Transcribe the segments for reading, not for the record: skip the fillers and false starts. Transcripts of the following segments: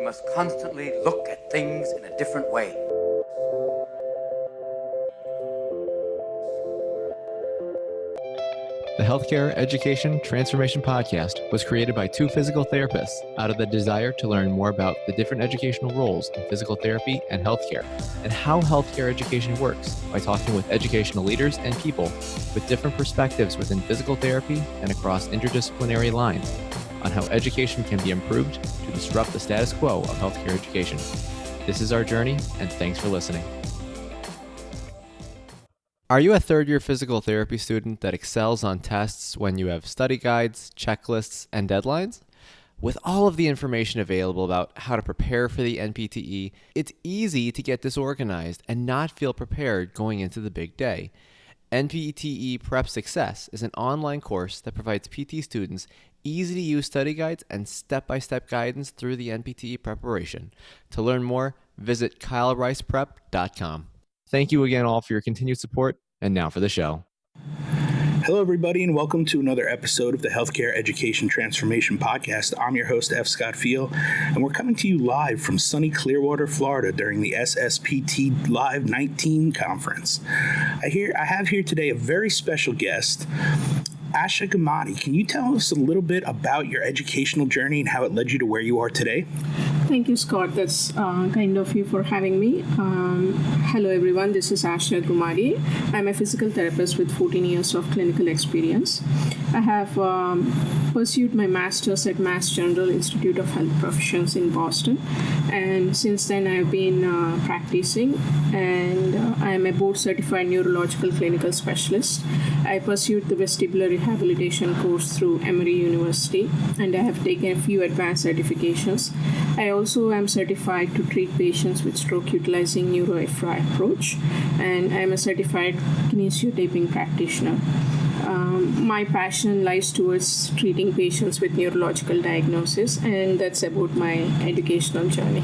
must constantly look at things in a different way. The Healthcare Education Transformation Podcast was created by two physical therapists out of the desire to learn more about the different educational roles in physical therapy and healthcare, and how healthcare education works by talking with educational leaders and people with different perspectives within physical therapy and across interdisciplinary lines on how education can be improved to disrupt the status quo of healthcare education. This is our journey, and thanks for listening. Are you a third-year physical therapy student that excels on tests when you have study guides, checklists, and deadlines? With all of the information available about how to prepare for the NPTE, it's easy to get disorganized and not feel prepared going into the big day. NPT Prep Success is an online course that provides PT students easy-to-use study guides and step-by-step guidance through the NPTE preparation. To learn more, visit kylericeprep.com. Thank you again all for your continued support, and now for the show. Hello, everybody, and welcome to another episode of the Healthcare Education Transformation Podcast. I'm your host, F. Scott Field, and we're coming to you live from sunny Clearwater, Florida during the SSPT Live 19 conference. I have here today a very special guest, Asha Gummadi. Can you tell us a little bit about your educational journey and how it led you to where you are today? Thank you, Scott. That's kind of you for having me. Hello, everyone. This is Asha Gummadi. I'm a physical therapist with 14 years of clinical experience. I have pursued my master's at Mass General Institute of Health Professions in Boston. And since then, I've been practicing, and I am a board-certified neurological clinical specialist. I pursued the vestibular rehabilitation course through Emory University, and I have taken a few advanced certifications. I also am certified to treat patients with stroke utilizing neuro-FRI approach, and I am a certified kinesiotaping practitioner. My passion lies towards treating patients with neurological diagnosis, and that's about my educational journey.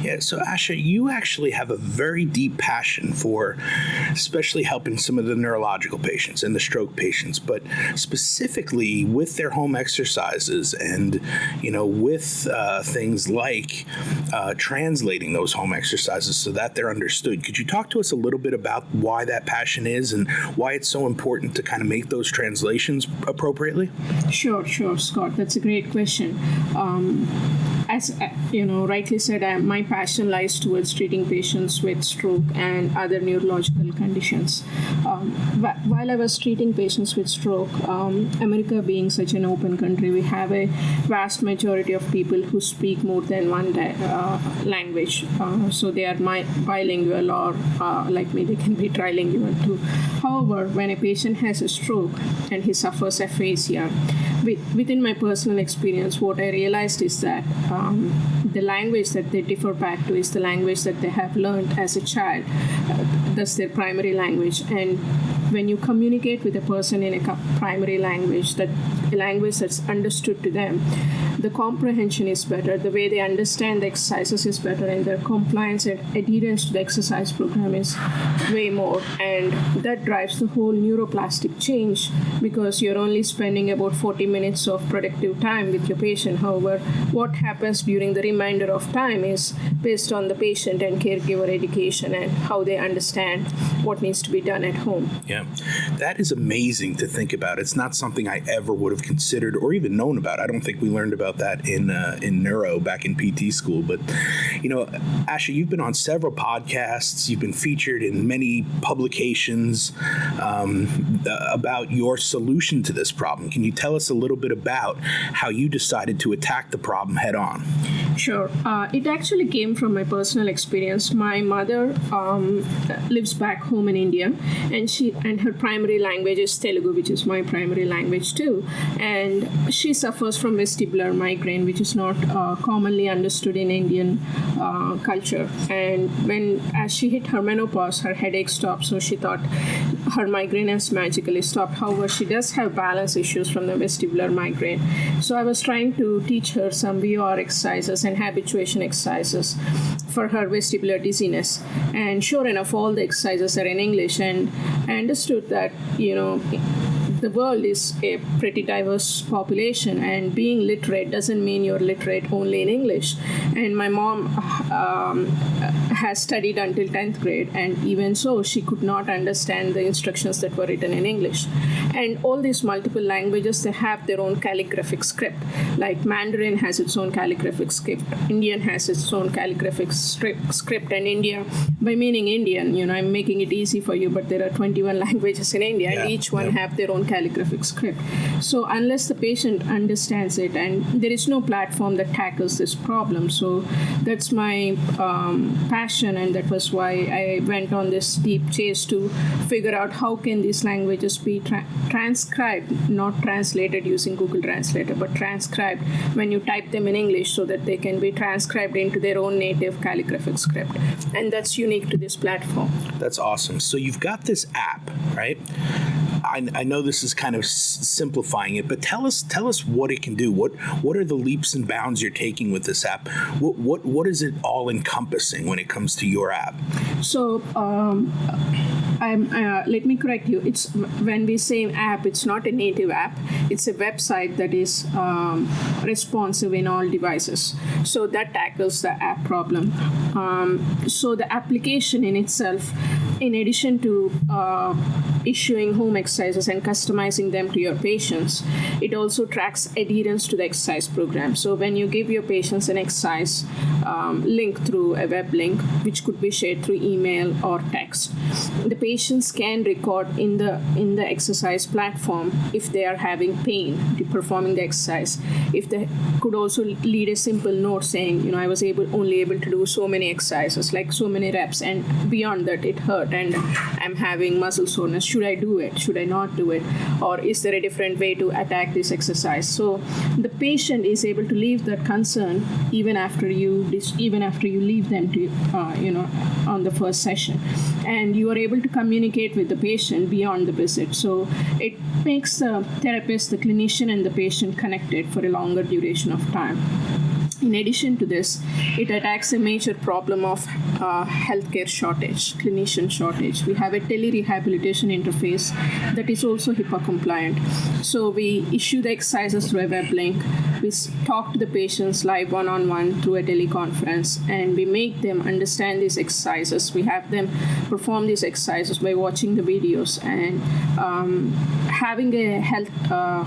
Yeah, so Asha, you actually have a very deep passion for especially helping some of the neurological patients and the stroke patients, but specifically with their home exercises and, with things like translating those home exercises so that they're understood. Could you talk to us a little bit about why that passion is and why it's so important to kind of make those translations appropriately? Sure, Scott. That's a great question. As rightly said, my passion lies towards treating patients with stroke and other neurological conditions. While I was treating patients with stroke, America being such an open country, we have a vast majority of people who speak more than one language. So they are bilingual, or like me, they can be trilingual too. However, when a patient has a stroke and he suffers aphasia, within my personal experience, what I realized is that the language that they differ back to is the language that they have learned as a child. That's their primary language. And when you communicate with a person in a primary language, that a language that's understood to them, the comprehension is better, the way they understand the exercises is better, and their compliance and adherence to the exercise program is way more. And that drives the whole neuroplastic change, because you're only spending about 40 minutes of productive time with your patient. However, what happens during the remainder of time is based on the patient and caregiver education and how they understand what needs to be done at home. Yeah, that is amazing to think about. It's not something I ever would have considered or even known about. I don't think we learned about that in neuro back in PT school. But, Asha, you've been on several podcasts. You've been featured in many publications about your solution to this problem. Can you tell us a little bit about how you decided to attack the problem head on? Sure. It actually came from my personal experience. My mother lives back home in India, and her primary language is Telugu, which is my primary language too. And she suffers from vestibular migraine, which is not commonly understood in Indian culture. And as she hit her menopause, her headache stopped, so she thought her migraine has magically stopped. However, she does have balance issues from the vestibular migraine. So I was trying to teach her some VOR exercises and habituation exercises for her vestibular dizziness. And sure enough, all the exercises are in English, and I understood that, the world is a pretty diverse population, and being literate doesn't mean you're literate only in English. And my mom has studied until 10th grade, and even so, she could not understand the instructions that were written in English. And all these multiple languages, they have their own calligraphic script. Like Mandarin has its own calligraphic script, Indian has its own calligraphic script, and India, by meaning Indian, I'm making it easy for you, but there are 21 languages in India, and each one have their own calligraphic script. So unless the patient understands it, and there is no platform that tackles this problem. So that's my passion, and that was why I went on this deep chase to figure out how can these languages be transcribed, not translated using Google Translator, but transcribed when you type them in English so that they can be transcribed into their own native calligraphic script. And that's unique to this platform. That's awesome. So you've got this app, right? I know this is kind of simplifying it, but tell us what it can do. What are the leaps and bounds you're taking with this app? What is it all encompassing when it comes to your app? So let me correct you. It's when we say app, it's not a native app. It's a website that is responsive in all devices. So that tackles the app problem. So the application in itself, in addition to issuing home exercises and customizing them to your patients, it also tracks adherence to the exercise program. So when you give your patients an exercise link through a web link, which could be shared through email or text, the patients can record in the exercise platform if they are having pain performing the exercise. If they could also lead a simple note saying, I was only able to do so many exercises, like so many reps, and beyond that it hurt and I'm having muscle soreness. Should I do it? Should I not do it? Or is there a different way to attack this exercise? So the patient is able to leave that concern even after you leave them to on the first session, and you are able to communicate with the patient beyond the visit. So it makes the therapist, the clinician, and the patient connected for a longer duration of time. In addition to this, it attacks a major problem of healthcare shortage, clinician shortage. We have a telerehabilitation interface that is also HIPAA compliant. So we issue the exercises through a web link. We talk to the patients live one-on-one through a teleconference, and we make them understand these exercises. We have them perform these exercises by watching the videos, and having a health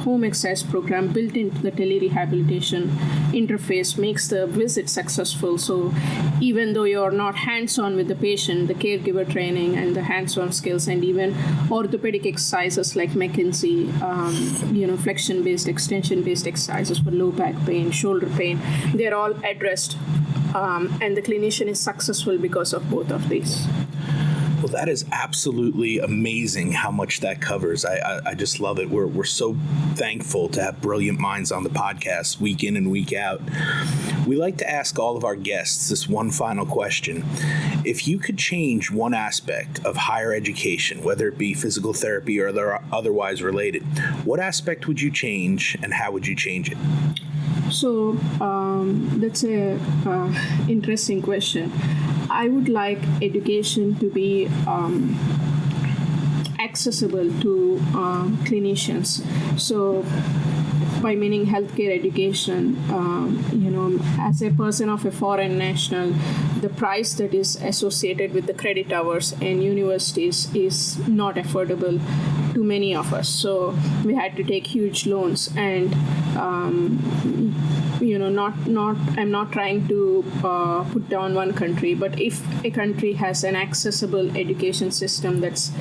home exercise program built into the telerehabilitation interface makes the visit successful. So even though you're not hands-on with the patient, the caregiver training and the hands-on skills, and even orthopedic exercises like McKinsey, flexion-based, extension-based exercises for low back pain, shoulder pain, they're all addressed, and the clinician is successful because of both of these. Well, that is absolutely amazing how much that covers. I just love it. We're so thankful to have brilliant minds on the podcast week in and week out. We like to ask all of our guests this one final question. If you could change one aspect of higher education, whether it be physical therapy or otherwise related, what aspect would you change and how would you change it? So that's a interesting question. I would like education to be accessible to clinicians. So by meaning healthcare education, as a person of a foreign national, the price that is associated with the credit hours in universities is not affordable to many of us. So we had to take huge loans, and I'm not trying to put down one country, but if a country has an accessible education system that's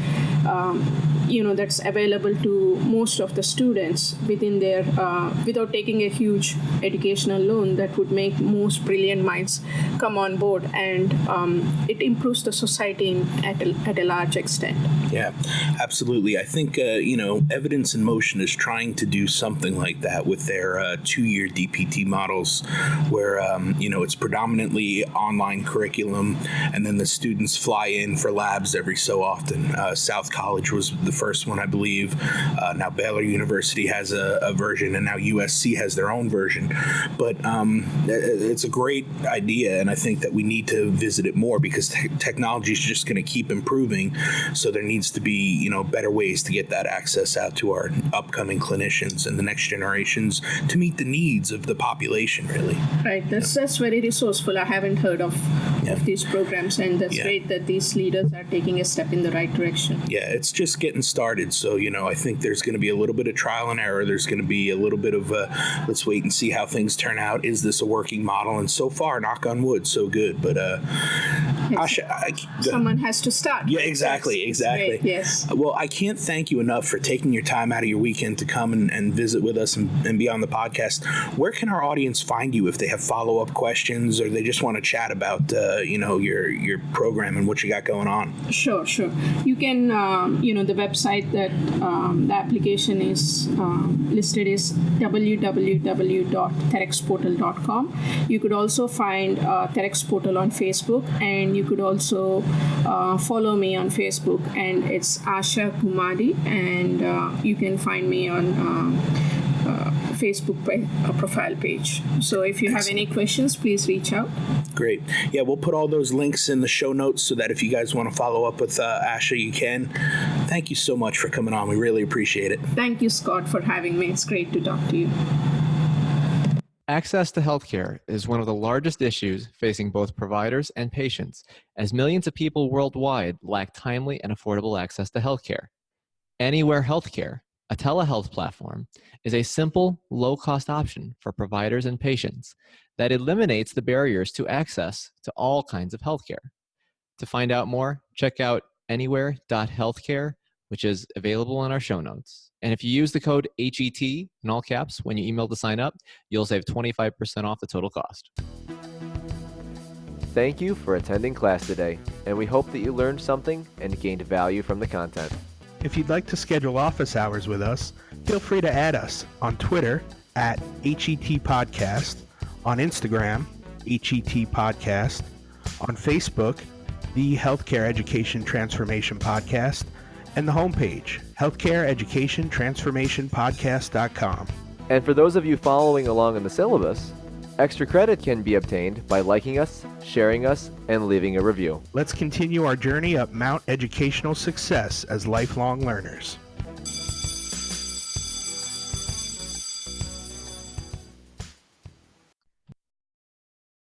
available to most of the students within their without taking a huge educational loan, that would make most brilliant minds come on board, and it improves the society at a large extent. Yeah, absolutely. I think Evidence in Motion is trying to do something like that with their 2-year DPT models where, it's predominantly online curriculum, and then the students fly in for labs every so often. South College was the first one, I believe. Now Baylor University has a version, and now USC has their own version. But it's a great idea, and I think that we need to visit it more because technology is just going to keep improving. So there needs to be, better ways to get that access out to our upcoming clinicians and the next generations to meet the needs of the population, really. Right. That's very resourceful. I haven't heard of these programs, and that's great that these leaders are taking a step in the right direction. Yeah, it's just getting started. So, I think there's going to be a little bit of trial and error. There's going to be a little bit of let's wait and see how things turn out. Is this a working model? And so far, knock on wood, so good. But Asha, someone has to start. Yeah, exactly. Right, yes. Well, I can't thank you enough for taking your time out of your weekend to come and visit with us and be on the podcast. Where can our audience find you if they have follow-up questions or they just want to chat about, your program and what you got going on? Sure. You can, the website that the application is listed is www.therexportal.com. You could also find Therex Portal on Facebook, and you could also follow me on Facebook, and it's Asha Gummadi, and you can find me on Facebook profile page. So if you have any questions, please reach out. Great. Yeah, we'll put all those links in the show notes so that if you guys want to follow up with Asha, you can. Thank you so much for coming on. We really appreciate it. Thank you, Scott, for having me. It's great to talk to you. Access to healthcare is one of the largest issues facing both providers and patients, as millions of people worldwide lack timely and affordable access to healthcare. Anywhere Healthcare, a telehealth platform, is a simple, low-cost option for providers and patients that eliminates the barriers to access to all kinds of healthcare. To find out more, check out anywhere.healthcare, which is available in our show notes. And if you use the code HET in all caps when you email to sign up, you'll save 25% off the total cost. Thank you for attending class today, and we hope that you learned something and gained value from the content. If you'd like to schedule office hours with us, feel free to add us on Twitter at HET Podcast, on Instagram, HET Podcast, on Facebook, the Healthcare Education Transformation Podcast, and the homepage, healthcareeducationtransformationpodcast.com. And for those of you following along in the syllabus, extra credit can be obtained by liking us, sharing us, and leaving a review. Let's continue our journey up Mount Educational Success as lifelong learners.